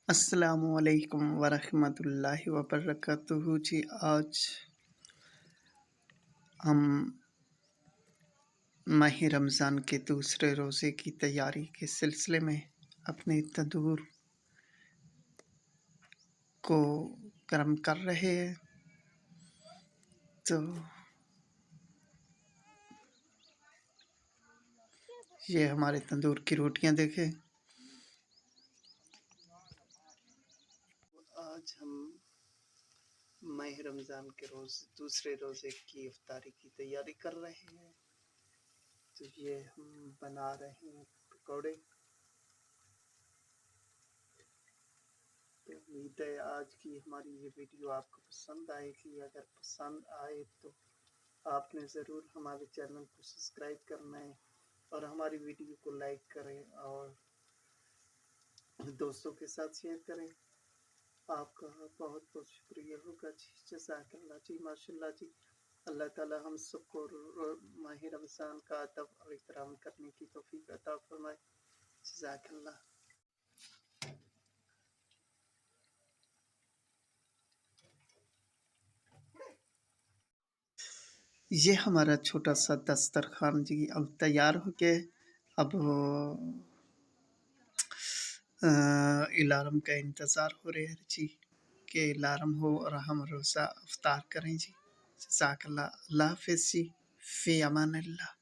السلام علیکم ورحمۃ اللہ وبرکاتہ جی۔ آج ہم ماہ رمضان کے دوسرے روزے کی تیاری کے سلسلے میں اپنے تندور کو گرم کر رہے ہیں۔ تو یہ ہمارے تندور کی روٹیاں دیکھیں۔ آج ہم ماہ رمضان کے دوسرے روزے کی افطاری کی تیاری کر رہے ہیں۔ تو یہ ہم بنا رہے ہیں پکوڑے۔ تو امید ہے آج کی ہماری یہ ویڈیو آپ کو پسند آئے گی۔ اگر پسند آئے تو آپ نے ضرور ہمارے چینل کو سبسکرائب کرنا ہے اور ہماری ویڈیو کو لائک کریں اور دوستوں کے ساتھ شیئر کریں۔ آپ کا بہت بہت شکریہ ہوگا جی، جزاک اللہ جی، ماشاء اللہ جی۔ اللہ تعالی ہم سب کو ماہ رمضان کا ادب اور احترام کرنے کی توفیق عطا فرمائے، جزاک اللہ۔ یہ ہمارا چھوٹا سا دسترخوان جی اب تیار ہو کے اب الارم کا انتظار ہو رہے ہے جی کہ الارم ہو اور ہم روزہ افطار کریں جی۔ جزاک اللہ۔ اللہ حافظ جی، فی امان اللہ۔